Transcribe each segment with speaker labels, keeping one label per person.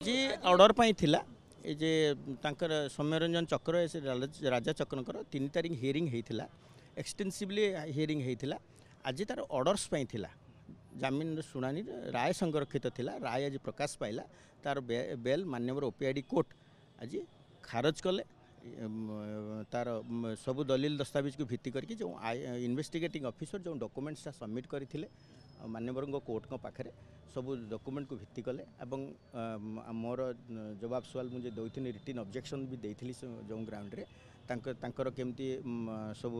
Speaker 1: जी order पाई थिला ए जे तांकर सौम्यरंजन चक्र ए राजा चक्रकर 3 तारिख हियरिंग होता एक्सटेंसिवली हियरिंग होता आज तार ऑर्डर्स पाई थिला जमीन शुणानी राय संरक्षित थिला राय आज प्रकाश पाइला तार बेल माननीय ओपीआईडी कोर्ट आज खारज कले तार सबु दलील दस्तावेज को भित्ति करके जो इन्वेस्टिगेटिंग ऑफिसर जो डॉक्यूमेंट्स सबमिट करथिले मान्यवर कोर्ट पाखे सब डॉक्यूमेंट को भित्ति कले एवं मोर जवाब सवाल मुझे दई रिटन ऑब्जेक्शन भी देती जो ग्राउंड रे तांकर केमती सब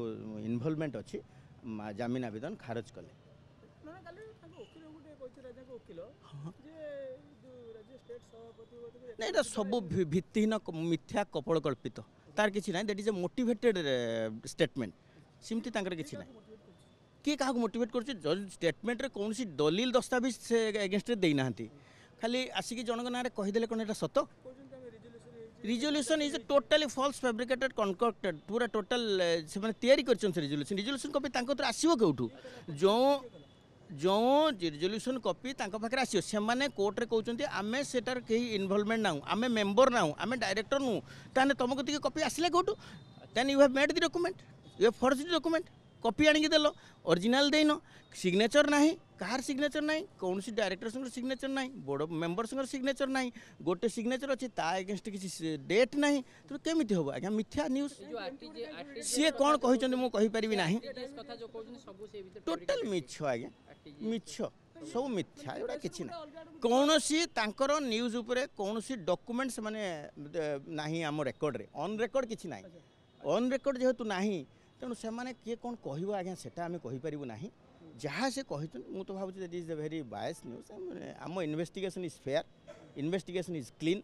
Speaker 1: इन्वॉल्वमेंट अच्छी जमीन आवेदन खारज कले नहीं सब भित्तिहीन मिथ्या कपड़ कल्पित तार किसी ना that is a motivated statement सिमती किसी ना किए क्या मोटिवेट कर स्टेटमेंट रे कौन सी दलील दस्तावेज से एगेंस्ट देना खाली आसिक जनक ना कहीदे कौन यहाँ सत resolution is totally false fabricated concocted पूरा टोटाल से तैयारी रिजोल्यूशन रिजोल्यूशन कॉपी आसो कौटू जो जो रिजोल्यूशन कॉपी पाखे आसो से कोर्ट रे कहते आम सेटार कहीं इनवॉल्वमेंट ना आम मेंबर ना आम डायरेक्टर नु ताने तुमको ती कॉपी आसला कौटू then you have made the document you have forged the document copy आनिक देल ओरिजिनल देन सिग्नेचर ना कहार सिग्नेचर ना कौन सी डायरेक्टर सिग्नेचर ना बोर्ड मेंबर सिग्नेचर ना गोटे सिग्नेचर अच्छी एगेंस्ट किसी डेट ना तो केमी हम आज्ञा मिथ्या न्यूज सी कौन कहते मुझे कहीपरि ना टोटाल मिछ आज्ञा मिछ सब मिथ्या एटा किसी ना कौन सी तांकर न्यूज उपरे कौन सी डॉक्यूमेंट्स माने नाही आम रेकर्ड रे ऑन रेकर्ड किसी ना ऑन रेकर्ड जेहेतु नाही तेणु से किए कौन कह आज्ञा सेटा आम कहीपरू ना जहाँ से कही मुझे तो भाव that is the very bias news um investigation is fair investigation is clean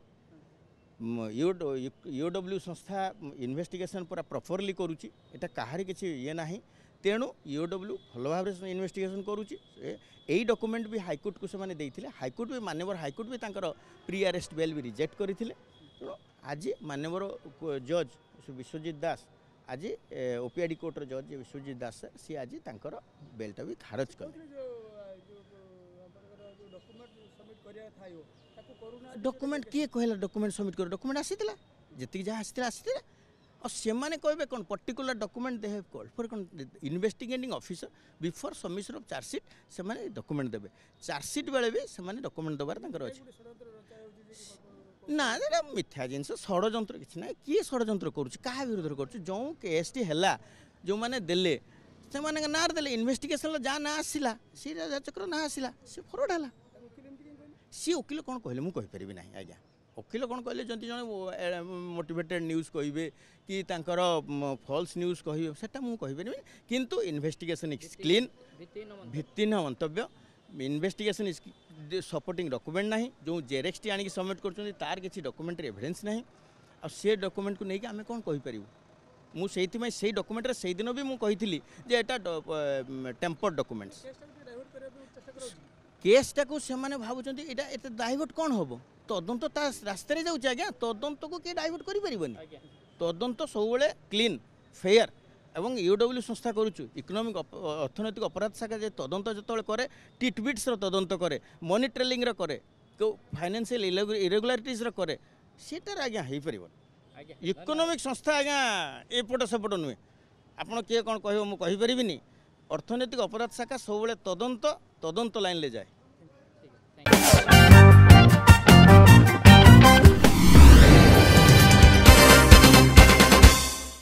Speaker 1: U W संस्था इन्वेस्टिगेशन पूरा प्रॉपरली करुच्ची एटा कहार किसी ये ना तेणु यूडब्ल्यू भल भाव इन्वेस्टिगेशन करुच्ची यही डॉक्यूमेंट भी हाईकोर्ट को से देते हाईकोर्ट भी माननीय हाईकोर्ट भी प्री अरेस्ट बेल भी रिजेक्ट करते तेणु आज माननीय जज विश्वजीत दास आज ओपीआईडी कोर्टर जज विश्वजीत दास सी आज तांकर बेलटा भी खारज कले डॉक्यूमेंट किए कहला डॉक्यूमेंट सबमिट कर डॉक्यूमेंट आसीला जति जहाँ आसीला और से कहबे कौन particular document they have called for कौन investigating officer before submission of chargesheet से डॉक्यूमेंट देबे चार्जसीट बेले भी से डॉक्यूमेंट देवार अच्छे ना मिथ्या जिनस षड्यंत्र किसी ना किए षड्यंत्र क्या विरोध कर जो केसटी है जो मैंने देले से ना देले इन्वेस्टिगेशन जहाँ ना आसला सी राजा चक्र ना आसला सी फरवर्ड है सी वकिल कौन कहले मुझे कहीपरि ना आज्ञा वकिल कौन कहले जब जन मोटिवेटेड न्यूज कहे कि फॉल्स न्यूज कहे से मुझे किंतु investigation is clean भित्तिहीन Mantavya investigation is supporting document ना जो जेरेक्स टी आनिक सबमिट कर तार किसी डॉक्यूमेंट एविडेंस ना आ से डॉक्यूमेंट को लेकिन आम कौन कहीपर मुझे से डॉक्यूमेंट से दिन भी मुझे एटा टेम्पर डॉक्यूमेंट्स केसटा को से भावुं ये डाइवर्ट कौन हम तदंत रास्तार जाऊँ आज्ञा तदंत को किए डाइवर्ट करें तदंत सब क्लीन फेयर एवं यूडब्ल्यू संस्था करुचु इकोनॉमिक अर्थनैतिक अपराध शाखा जे तदंत जो करे टिटबिट्स तदंत करे मनी ट्रेलिंग करे फाइनेंशियल इरेगुलारिटीज करे सीटार आज्ञा हो पार इकोनॉमिक संस्था आज्ञा एपट सेपट नुहे आपड़ किए कौन कह मुझे कहीपरि अर्थनैतिक अपराध शाखा सब तदंत लाइन ले जाए।